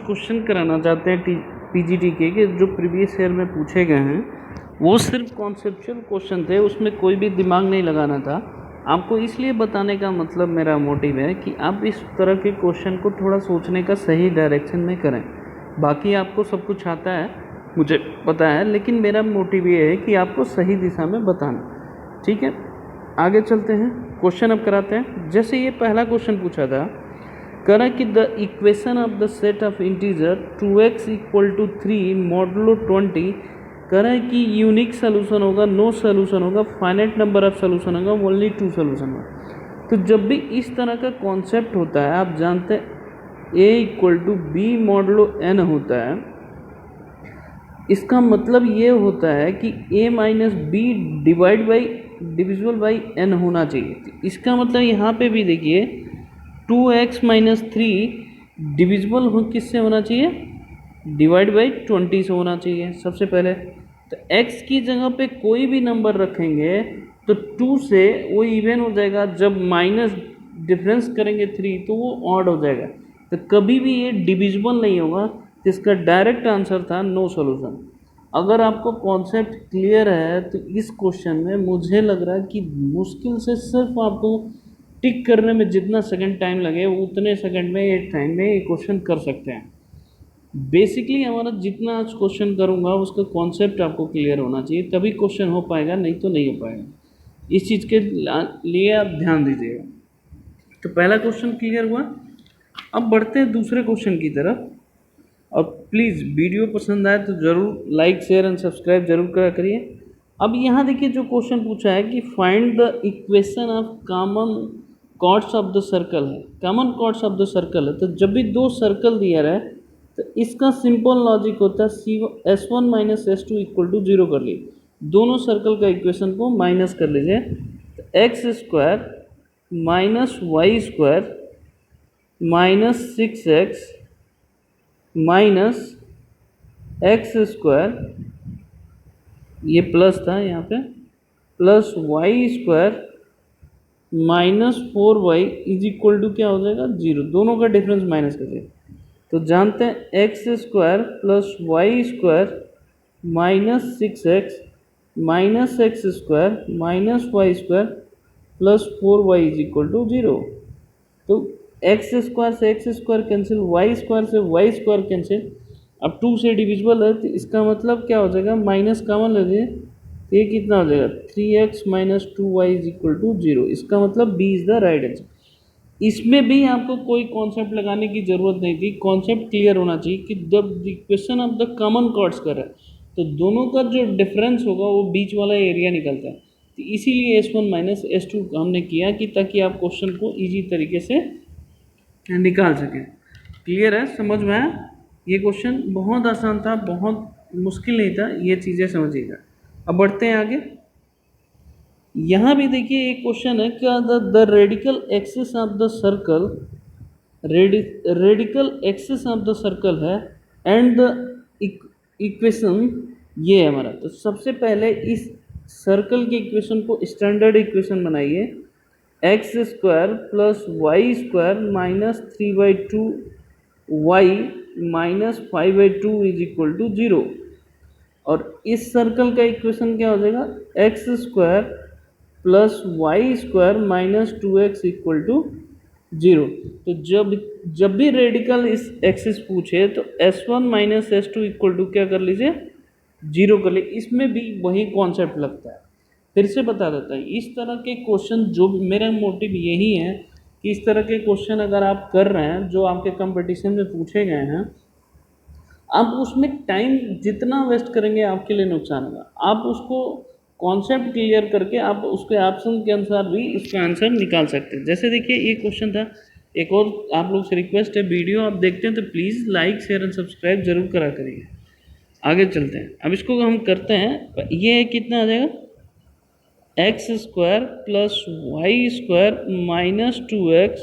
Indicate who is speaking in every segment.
Speaker 1: Question कराना चाहते हैं पीजीटी के जो प्रीवियस ईयर में पूछे गए हैं, वो सिर्फ कॉन्सेप्चुअल क्वेश्चन थे, उसमें कोई भी दिमाग नहीं लगाना था। आपको इसलिए बताने का मतलब मेरा मोटिव है कि आप इस तरह के क्वेश्चन को थोड़ा सोचने का सही डायरेक्शन में करें। बाकी आपको सब कुछ आता है, मुझे पता है, लेकिन मेरा मोटिव ये है कि आपको सही दिशा में बताना। ठीक है, आगे चलते हैं, क्वेश्चन अब कराते हैं। जैसे ये पहला क्वेश्चन पूछा था, करा कि the equation of the set of integer 2x equal to 3 modulo 20, करा कि यूनिक सोल्यूशन होगा, नो सोल्यूशन होगा, फाइनाइट नंबर ऑफ सोल्यूशन होगा, ओनली 2 सोल्यूशन होगा। तो जब भी इस तरह का कॉन्सेप्ट होता है, आप जानते हैं a equal to B modulo n होता है। इसका मतलब ये होता है कि a minus be divisible by n होना चाहिए। इसका मतलब यहाँ पे भी देखिए 2x माइनस 3 डिविजिबल किससे होना चाहिए, डिवाइड बाई 20 से होना चाहिए सबसे पहले। तो x की जगह पे कोई भी नंबर रखेंगे तो 2 से वो इवन हो जाएगा, जब माइनस डिफरेंस करेंगे 3 तो वो ऑड हो जाएगा। तो कभी भी ये डिविजिबल नहीं होगा, तो इसका डायरेक्ट आंसर था नो सॉल्यूशन। अगर आपको कॉन्सेप्ट क्लियर है तो इस क्वेश्चन में मुझे लग रहा है कि मुश्किल से सिर्फ आपको टिक करने में जितना सेकंड टाइम लगे उतने सेकंड में ये टाइम में ये क्वेश्चन कर सकते हैं। बेसिकली हमारा जितना आज क्वेश्चन करूँगा उसका कॉन्सेप्ट आपको क्लियर होना चाहिए, तभी क्वेश्चन हो पाएगा, नहीं तो नहीं हो पाएगा। इस चीज़ के लिए आप ध्यान दीजिएगा। तो पहला क्वेश्चन क्लियर हुआ। अब बढ़ते हैं दूसरे क्वेश्चन की तरफ। और प्लीज़ वीडियो पसंद आए तो ज़रूर लाइक शेयर एंड सब्सक्राइब जरूर करा करिए। अब यहाँ देखिए जो क्वेश्चन पूछा है कि find the equation of common chords of the circle है। Common chords of the circle है, तो जब भी दो सर्कल दिया रहा है तो इसका सिंपल लॉजिक होता है S1 minus S2 equal to 0 कर लीजिए। दोनों सर्कल का इक्वेशन को माइनस कर लीजिए। तो x square minus y square minus 6x minus x square, ये प्लस था यहाँ पे, plus y square minus 4y is equal to क्या हो जाएगा 0। दोनों का डिफरेंस माइनस कर दिया। तो जानते हैं x square plus y square minus 6x minus x square minus y square plus 4y is equal to 0। तो एक्स स्क्वायर से x square cancel, y square से वाई स्क्वायर कैंसिल। अब 2 से डिविजिबल है तो इसका मतलब क्या हो जाएगा, माइनस कॉमन ले लीजिए तो ये कितना हो जाएगा 3x minus 2y is equal to 0। इसका मतलब B is the right answer. इसमें भी आपको कोई कॉन्सेप्ट लगाने की ज़रूरत नहीं थी, कॉन्सेप्ट क्लियर होना चाहिए कि जब equation of the common chords कर रहा है तो दोनों का जो डिफरेंस होगा वो बीच वाला एरिया निकलता है। तो इसीलिए S1 माइनस S2 हमने किया कि ताकि आप क्वेश्चन को ईजी तरीके से निकाल सकें। क्लियर है, समझ में आया? ये क्वेश्चन बहुत आसान था, बहुत मुश्किल नहीं था, ये चीज़ें समझिएगा। अब बढ़ते हैं आगे। यहाँ भी देखिए एक क्वेश्चन है, क्या the radical axis of the circle, radical axis of the circle है एंड द इक्वेशन ये है हमारा। तो सबसे पहले इस सर्कल के इक्वेशन को स्टैंडर्ड इक्वेशन बनाइए, x square plus y square minus 3/2 y minus 5/2 is equal to 0। और इस सर्कल का इक्वेशन क्या हो जाएगा, x square plus y square minus 2x equal to 0। तो जब भी रेडिकल इस एक्सिस पूछे तो S1 minus S2 equal to क्या कर लीजिए 0 कर लीजिए। इसमें भी वही कॉन्सेप्ट लगता है। फिर से बता देता है, इस तरह के क्वेश्चन जो मेरा मोटिव यही है कि इस तरह के क्वेश्चन अगर आप कर रहे हैं जो आपके कंपटीशन में पूछे गए हैं, आप उसमें टाइम जितना वेस्ट करेंगे आपके लिए नुकसान होगा। आप उसको कॉन्सेप्ट क्लियर करके आप उसके ऑप्शन के अनुसार भी इसका आंसर निकाल सकते हैं। जैसे देखिए ये क्वेश्चन था, एक और आप लोग से रिक्वेस्ट है, वीडियो आप देखते हैं तो please like share and subscribe जरूर करा करिए। आगे चलते हैं, अब इसको हम करते हैं। ये कितना आ जाएगा, x square plus y square minus 2x,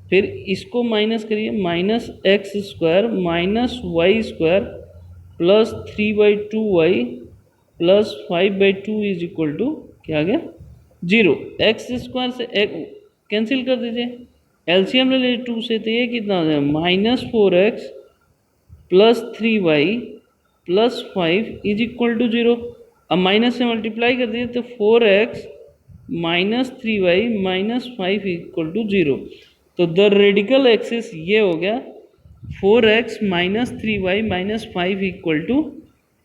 Speaker 1: फिर इसको माइनस करिए, minus x square minus y square plus 3/2y plus 5/2 is equal to क्या आ गया 0। एक्स स्क्वायर से कैंसिल कर दीजिए, एलसीएम ले लीजिए 2 से, तो ये कितना हो जाएगा minus 4x +3y plus 5 is equal to 0। अब माइनस से मल्टीप्लाई कर दिए तो 4x minus 3y minus 5 equal to 0। तो द रेडिकल एक्सिस ये हो गया 4x minus 3y minus 5 equal to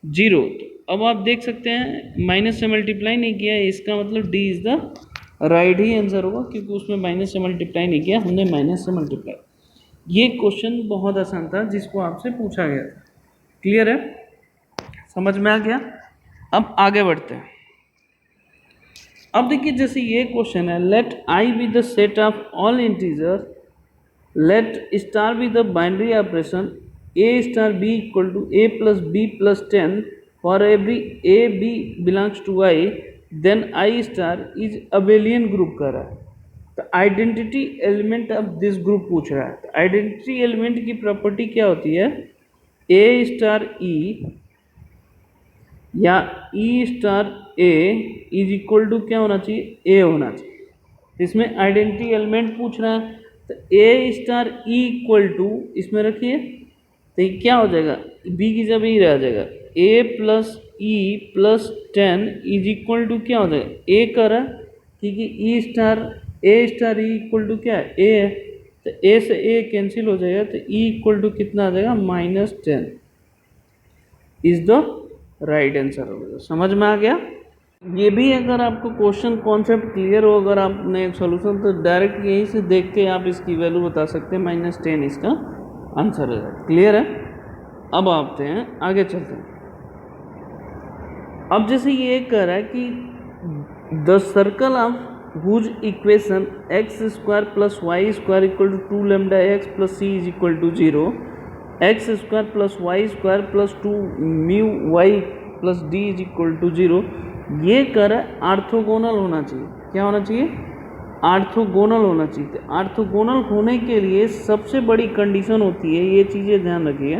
Speaker 1: 0। अब आप देख सकते हैं माइनस से मल्टीप्लाई नहीं किया है, इसका मतलब D is the right he answer होगा, क्योंकि उसमें माइनस से मल्टीप्लाई नहीं किया, हमने माइनस से मल्टीप्लाई। ये क्वेश्चन बहुत आसान था जिसको आपसे पूछा गया था। क्लियर है, समझ में आ गया। अब आगे बढ़ते हैं। अब देखिए जैसे ये क्वेश्चन है, let I be the set of all integer, let star be the binary operation A star B equal to A plus B plus 10 for every A B belongs to I, then I star is abelian group कर रहा है। तो identity element of this group पूछ रहा है। तो identity element की property क्या होती है, ए स्टार ई या E star A is equal to क्या होना चाहिए, ए होना चाहिए। इसमें आइडेंटिटी एलिमेंट पूछ रहा है, तो ए स्टार ई इक्वल टू इसमें रखिए, तो ये क्या हो जाएगा, बी की जब ई रह जाएगा, A plus E plus 10 is equal to क्या हो जाएगा, ए कर रहा है, क्योंकि E star A star E equal to क्या है, ए है। तो ए से ए कैंसिल हो जाएगा, तो ई इक्वल टू कितना आ जाएगा, -10 इज द राइट आंसर होगा। समझ में आ गया। ये भी अगर आपको क्वेश्चन कॉन्सेप्ट क्लियर हो, अगर आपने एक सोल्यूशन, तो डायरेक्ट यहीं से देख के आप इसकी वैल्यू बता सकते हैं, -10 इसका आंसर है। क्लियर है। अब आते हैं आगे चलते हैं। अब जैसे ये कह रहा है कि the circle of whose equation x² plus y² equal to 2 lambda x plus c is equal to 0, x² plus y² plus 2 mu y plus d is equal to 0, ये कर आर्थोगोनल होना चाहिए। क्या होना चाहिए, आर्थोगोनल होना चाहिए। तो आर्थोगोनल होने के लिए सबसे बड़ी कंडीशन होती है, ये चीज़ें ध्यान रखिए,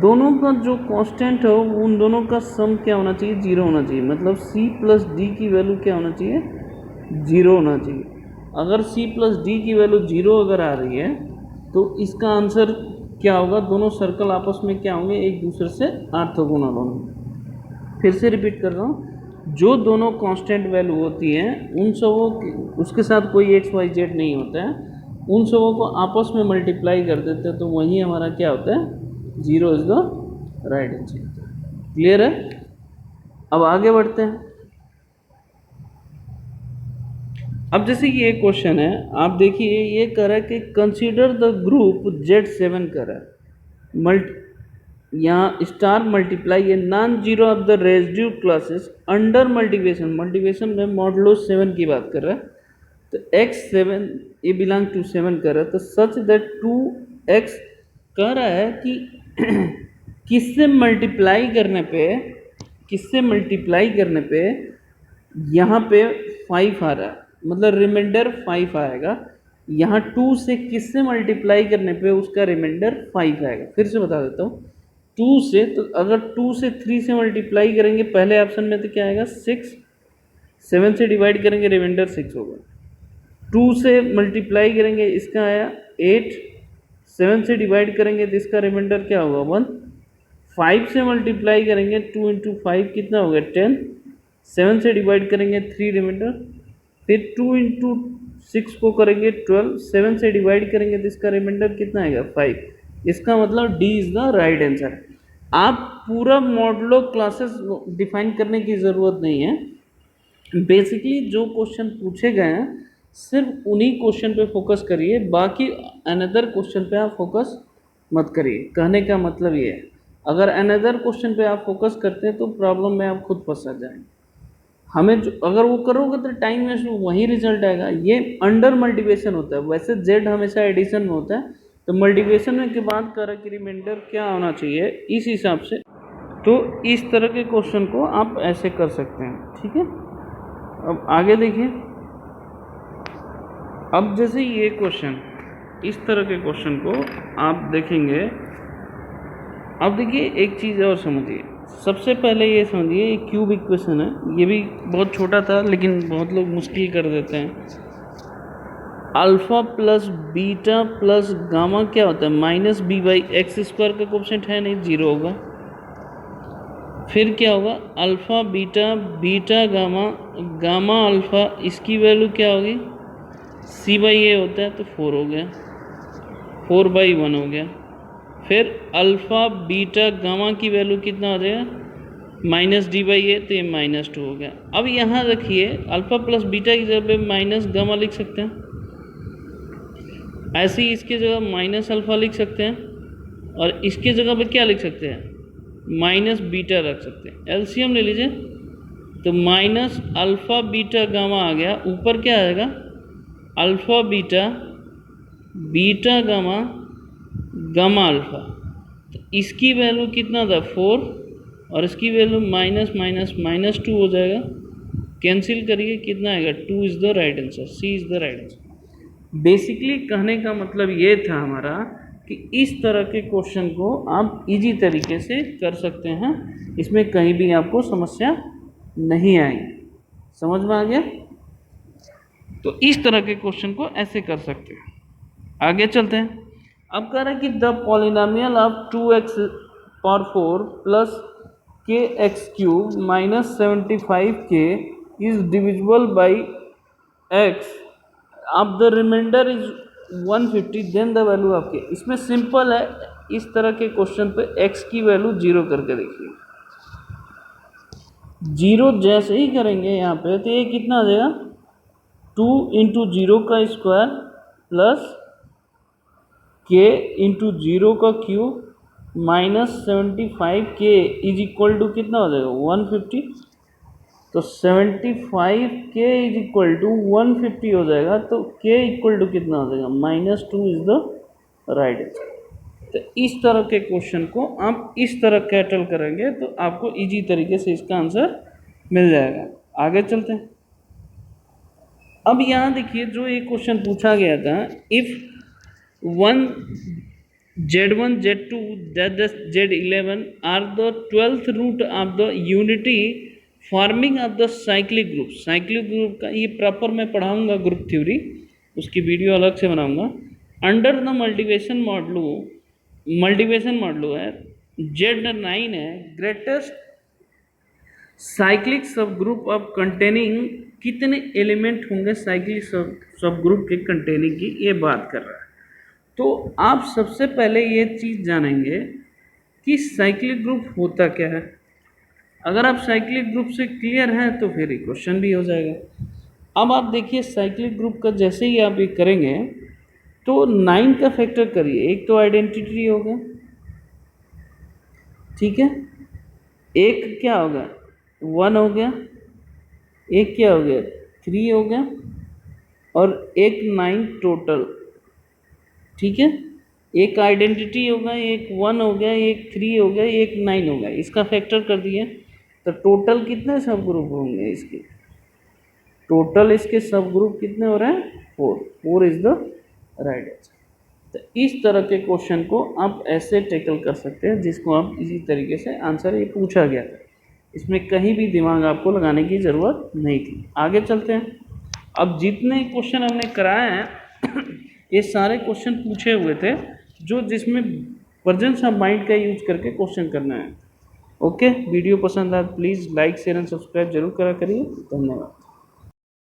Speaker 1: दोनों का जो कांस्टेंट हो उन दोनों का सम क्या होना चाहिए, 0 होना चाहिए। मतलब c प्लस डी की वैल्यू क्या होना चाहिए, 0 होना चाहिए। अगर c प्लस डी की वैल्यू 0 अगर आ रही है तो इसका आंसर क्या होगा, दोनों सर्कल आपस में क्या होंगे, एक दूसरे से आर्थोगोनल होंगे। फिर से रिपीट कर रहा हूँ, जो दोनों कांस्टेंट वैल्यू होती हैं उन सबों उसके साथ कोई x y z नहीं होता है, उन सबों को आपस में मल्टीप्लाई कर देते हैं, तो वही हमारा क्या होता है, 0 is the right answer. Clear है। अब आगे बढ़ते हैं। अब जैसे ये क्वेश्चन है, आप देखिए ये कह रहा है कि कंसीडर द ग्रुप Z7 कर रहा है, यहाँ स्टार मल्टीप्लाई ये non zero of the residue classes under multiplication, multiplication में मॉडुलो 7 की बात कर रहा है। तो x7 ये बिलोंग टू 7 कर रहा है, तो सच दैट 2x कह रहा है कि किससे मल्टीप्लाई करने पे यहाँ पे 5 आ रहा है, मतलब रिमाइंडर 5 आएगा। यहाँ 2 से किससे मल्टीप्लाई करने पे उसका रिमाइंडर 5 आएगा। फिर से बता देता हूँ, 2 से, तो अगर 2 से 3 से मल्टीप्लाई करेंगे पहले ऑप्शन में तो क्या आएगा, 6, 7 से डिवाइड करेंगे रिमाइंडर 6 होगा। 2 से मल्टीप्लाई करेंगे इसका आया 8, 7 से डिवाइड करेंगे तो इसका रिमाइंडर क्या होगा, 1। 5 से मल्टीप्लाई करेंगे 2 इंटू 5 कितना होगा, 10। 7 से डिवाइड करेंगे 3 रिमाइंडर, फिर 2 इंटू 6 को करेंगे 12, 7 से डिवाइड करेंगे तो इसका रिमाइंडर कितना आएगा, 5। इसका मतलब D is the right answer. आप पूरा मॉडुलो क्लासेस डिफाइन करने की ज़रूरत नहीं है, बेसिकली जो क्वेश्चन पूछे गए हैं सिर्फ उन्हीं क्वेश्चन पे फोकस करिए, बाकी अनदर क्वेश्चन पे आप फोकस मत करिए। कहने का मतलब ये है, अगर अनदर क्वेश्चन पे आप फोकस करते हैं तो प्रॉब्लम में आप खुद फंस जाएंगे। हमें जो अगर वो करोगे तो टाइम वेस्ट, वही रिजल्ट आएगा। ये अंडर मल्टीप्लिकेशन होता है, वैसे जेड हमेशा एडिशन में होता है, तो मल्टीप्लिकेशन में के बाद करा कि रिमाइंडर क्या होना चाहिए इस हिसाब से। तो इस तरह के क्वेश्चन को आप ऐसे कर सकते हैं, ठीक है। अब आगे देखिए। अब जैसे ये क्वेश्चन, इस तरह के क्वेश्चन को आप देखेंगे। अब देखिए एक चीज़ और समझिए, सबसे पहले ये समझिए ये क्यूब इक्वेशन है, ये भी बहुत छोटा था लेकिन बहुत लोग मुश्किल कर देते हैं। Alpha plus beta plus gamma क्या होता है, minus B by x square का कोफिशिएंट है नहीं, 0 होगा। फिर क्या होगा, alpha beta beta gamma gamma alpha, इसकी वैल्यू क्या होगी, सी बाई ए होता है तो 4 हो गया, 4/1 हो गया। फिर अल्फ़ा बीटा गामा की वैल्यू कितना हो जाएगा, माइनस डी बाई ए, तो ये -2 हो गया। अब यहाँ रखिए अल्फ़ा प्लस बीटा की जगह पे माइनस गामा लिख सकते हैं, ऐसे ही इसके जगह माइनस अल्फ़ा लिख सकते हैं, और इसके जगह पे क्या लिख सकते हैं, माइनस बीटा रख सकते हैं। एलसीएम ले लीजिए, तो माइनस अल्फ़ा बीटा गामा आ गया, ऊपर क्या आएगा, alpha beta beta gamma gamma alpha, तो इसकी वैल्यू कितना था, 4, और इसकी वैल्यू माइनस माइनस -2 हो जाएगा। कैंसिल करिए, कितना आएगा, 2 is the right answer, C is the right answer. Basically कहने का मतलब ये था हमारा कि इस तरह के क्वेश्चन को आप इजी तरीके से कर सकते हैं, इसमें कहीं भी आपको समस्या नहीं आएगी। समझ में आ गया? तो इस तरह के क्वेश्चन को ऐसे कर सकते हैं। आगे चलते हैं। अब कह रहा है कि the polynomial of 2x power 4 plus k x cube minus 75k is divisible by x, अब the remainder is 150, then the value of k। इसमें सिंपल है, इस तरह के क्वेश्चन पे x की वैल्यू 0 करके देखिए। 0 जैसे ही करेंगे यहाँ पे, तो ये कितना आ जाएगा, 2 इंटू 0 का स्क्वायर प्लस k इंटू 0 का cube minus 75k is equal to कितना हो जाएगा, 150। तो 75k इज इक्वल टू 150 हो जाएगा, तो k इक्वल टू कितना हो जाएगा, -2 इज द राइट आंसर। तो इस तरह के क्वेश्चन को आप इस तरह कैटल करेंगे तो आपको इजी तरीके से इसका आंसर मिल जाएगा। आगे चलते हैं। अब यहाँ देखिए, जो एक क्वेश्चन पूछा गया था, if Z1 Z2 Z11 are the 12th root of the unity forming of the cyclic group. Cyclic group का ये प्रॉपर मैं पढ़ाऊंगा, ग्रुप थ्योरी, उसकी वीडियो अलग से बनाऊंगा। अंडर द मल्टीवेशन मॉडल है, Z9 है ग्रेटेस्ट साइक्लिक सब ग्रुप ऑफ कंटेनिंग, कितने एलिमेंट होंगे साइक्लिक सब ग्रुप के कंटेनिंग की ये बात कर रहा है। तो आप सबसे पहले ये चीज़ जानेंगे कि साइक्लिक ग्रुप होता क्या है। अगर आप साइक्लिक ग्रुप से क्लियर हैं तो फिर ये क्वेश्चन भी हो जाएगा। अब आप देखिए, साइक्लिक ग्रुप का जैसे ही आप ये करेंगे तो 9 का फैक्टर करिए। एक तो आइडेंटिटी हो गया, ठीक है, एक क्या हो गया, 1 हो गया, एक क्या हो गया, 3 हो गया, और एक 9 टोटल, ठीक है। एक आइडेंटिटी होगा, एक 1 हो गया, एक 3 हो गया, एक 9 हो गया, इसका फैक्टर कर दिए तो टोटल कितने सब ग्रुप होंगे इसके, टोटल इसके सब ग्रुप कितने हो रहे हैं, 4 इज द राइट आंसर। तो इस तरह के क्वेश्चन को आप ऐसे टैकल कर सकते हैं, जिसको आप इसी तरीके से आंसर ये पूछा गया था, इसमें कहीं भी दिमाग आपको लगाने की ज़रूरत नहीं थी। आगे चलते हैं। अब जितने क्वेश्चन हमने कराए हैं ये सारे क्वेश्चन पूछे हुए थे, जो जिसमें प्रेजेंस ऑफ माइंड का यूज करके क्वेश्चन करना है। ओके, वीडियो पसंद आए please like share and subscribe जरूर करा करिए। धन्यवाद।